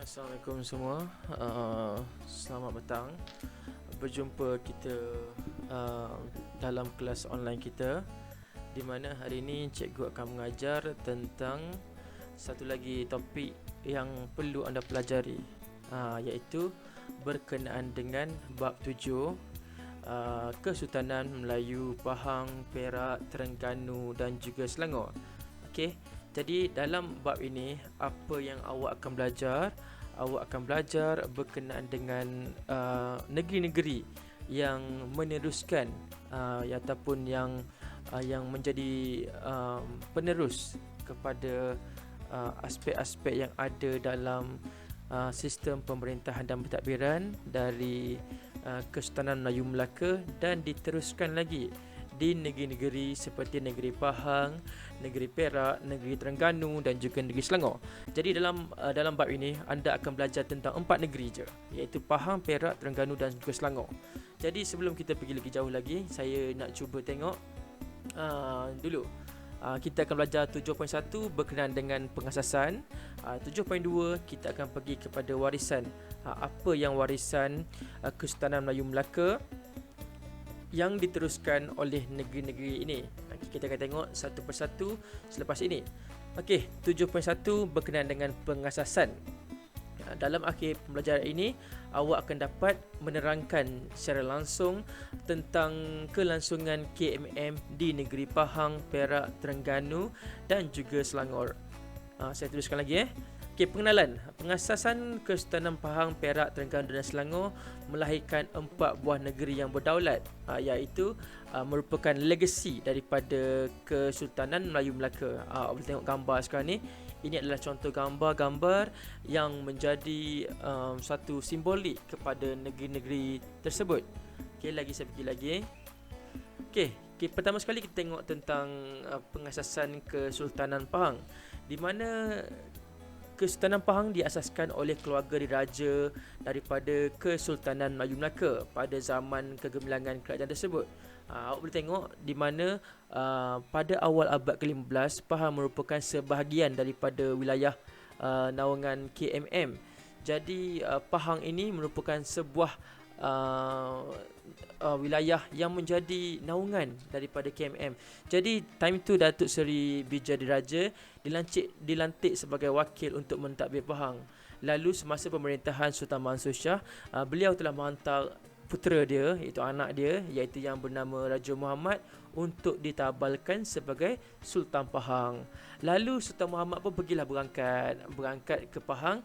Assalamualaikum semua. Selamat petang. Berjumpa kita dalam kelas online kita, di mana hari ini cikgu akan mengajar tentang satu lagi topik yang perlu anda pelajari, iaitu berkenaan dengan bab 7, Kesultanan Melayu Pahang, Perak, Terengganu dan juga Selangor. Okey. Jadi dalam bab ini, apa yang awak akan belajar? Awak akan belajar berkenaan dengan negeri-negeri yang meneruskan ataupun yang menjadi penerus kepada aspek-aspek yang ada dalam sistem pemerintahan dan pentadbiran dari Kesultanan Melayu Melaka, dan diteruskan lagi di negeri-negeri seperti negeri Pahang, negeri Perak, negeri Terengganu dan juga negeri Selangor. Jadi dalam bab ini anda akan belajar tentang 4 negeri je, iaitu Pahang, Perak, Terengganu dan juga Selangor. Jadi sebelum kita pergi lagi jauh lagi, saya nak cuba tengok dulu. Kita akan belajar 7.1 berkenaan dengan pengasasan. 7.2 kita akan pergi kepada warisan. Apa yang warisan Kesultanan Melayu Melaka yang diteruskan oleh negeri-negeri ini. Kita akan tengok satu persatu selepas ini. Okey, 7.1 berkenaan dengan pengasasan. Dalam akhir pembelajaran ini, awak akan dapat menerangkan secara langsung tentang kelangsungan KMM di negeri Pahang, Perak, Terengganu dan juga Selangor. Saya tuliskan lagi. Okey, pengenalan. Pengasasan Kesultanan Pahang, Perak, Terengganu dan Selangor melahirkan 4 buah negeri yang berdaulat, iaitu merupakan legasi daripada Kesultanan Melayu Melaka. Boleh tengok gambar sekarang ni. Ini adalah contoh gambar-gambar yang menjadi satu simbolik kepada negeri-negeri tersebut. Okey, saya pergi lagi. Okey, pertama sekali kita tengok tentang pengasasan Kesultanan Pahang, di mana Kesultanan Pahang diasaskan oleh keluarga diraja daripada Kesultanan Melayu Melaka pada zaman kegemilangan kerajaan tersebut. Awak boleh tengok di mana pada awal abad ke-15, Pahang merupakan sebahagian daripada wilayah naungan KMM. Jadi Pahang ini merupakan sebuah wilayah yang menjadi naungan daripada KMM. Jadi time tu Datuk Seri Bijadiraja dilantik sebagai wakil untuk mentadbir Pahang. Lalu semasa pemerintahan Sultan Mansur Shah, beliau telah menghantar putera dia, iaitu anak dia, iaitu yang bernama Raja Muhammad, untuk ditabalkan sebagai Sultan Pahang. Lalu Sultan Muhammad pun pergilah berangkat ke Pahang,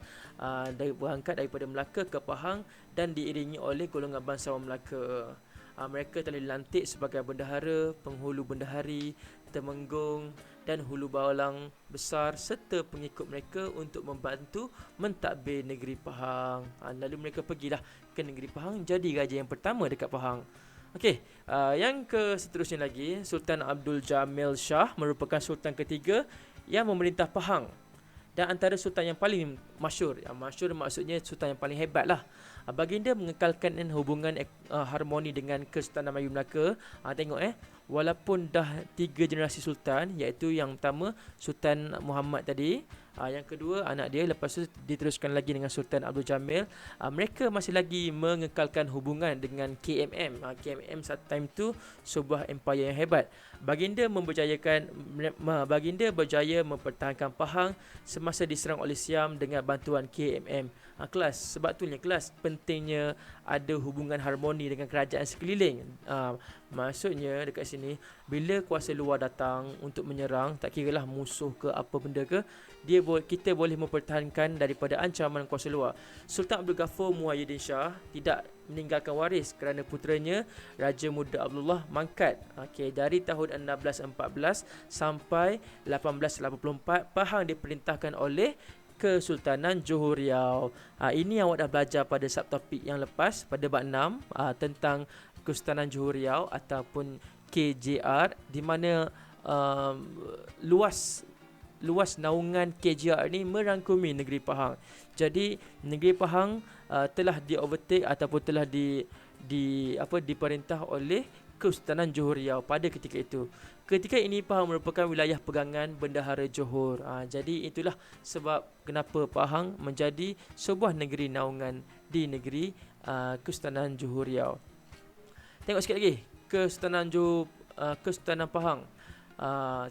berangkat daripada Melaka ke Pahang dan diiringi oleh golongan bangsawan Melaka. Mereka telah dilantik sebagai bendahara, penghulu bendahari, temenggung dan hulu balang besar serta pengikut mereka untuk membantu mentadbir negeri Pahang. Lalu mereka pergilah ke negeri Pahang, jadi raja yang pertama dekat Pahang. Okey, yang seterusnya lagi, Sultan Abdul Jamil Shah merupakan sultan ketiga yang memerintah Pahang, dan antara sultan yang paling masyhur. Yang masyhur maksudnya sultan yang paling hebat lah. Baginda mengekalkan hubungan harmoni dengan Kesultanan Melayu Melaka. Tengok walaupun dah 3 generasi sultan, iaitu yang pertama Sultan Muhammad tadi, yang kedua anak dia, lepas tu diteruskan lagi dengan Sultan Abdul Jamil, mereka masih lagi mengekalkan hubungan dengan KMM. KMM saat time tu sebuah empire yang hebat. Baginda berjaya mempertahankan Pahang semasa diserang oleh Siam dengan bantuan KMM. Sebab itunya pentingnya ada hubungan harmoni dengan kerajaan sekeliling. Maksudnya dekat sini, bila kuasa luar datang untuk menyerang, tak kiralah musuh ke apa benda ke, kita boleh mempertahankan daripada ancaman kuasa luar. Sultan Abdul Ghafur Muhyiddin Shah tidak meninggalkan waris kerana puteranya Raja Muda Abdullah mangkat. Dari tahun 1614 sampai 1884, Pahang diperintahkan oleh Kesultanan Johor Riau. Ini awak dah belajar pada subtopik yang lepas, pada bab 6, tentang Kesultanan Johor Riau ataupun KJR, di mana luas naungan KJR ni merangkumi negeri Pahang. Jadi negeri Pahang telah di overtake ataupun telah diperintah oleh Kesultanan Johor Riau pada ketika itu. Ketika ini Pahang merupakan wilayah pegangan Bendahara Johor. Jadi itulah sebab kenapa Pahang menjadi sebuah negeri naungan di negeri Kesultanan Johor Riau. Tengok sikit lagi Kesultanan Pahang.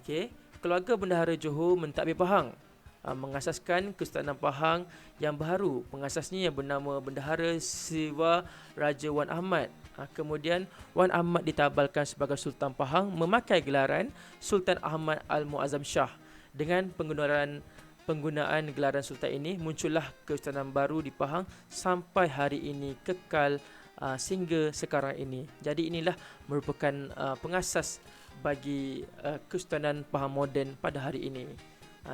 Okey, keluarga Bendahara Johor mentadbir Pahang, mengasaskan Kesultanan Pahang yang baru. Pengasasnya yang bernama Bendahara Siwa Raja Wan Ahmad. Kemudian Wan Ahmad ditabalkan sebagai Sultan Pahang memakai gelaran Sultan Ahmad Al-Muazzam Shah. Dengan penggunaan gelaran sultan ini, muncullah Kesultanan baru di Pahang sampai hari ini kekal sehingga sekarang ini. Jadi inilah merupakan pengasas bagi Kesultanan Pahang moden pada hari ini.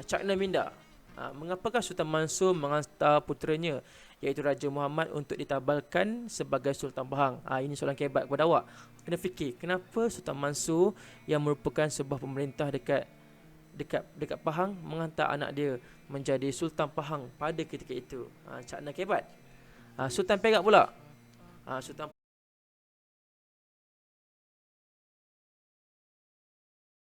Cakna Minda. Mengapakah Sultan Mansur menghantar puteranya iaitu Raja Muhammad untuk ditabalkan sebagai Sultan Pahang? Ini soalan kebat kepada awak. Kena fikir, kenapa Sultan Mansur yang merupakan sebuah pemerintah dekat Pahang menghantar anak dia menjadi Sultan Pahang pada ketika itu? Cakna kebat. Sultan Perak pula. Sultan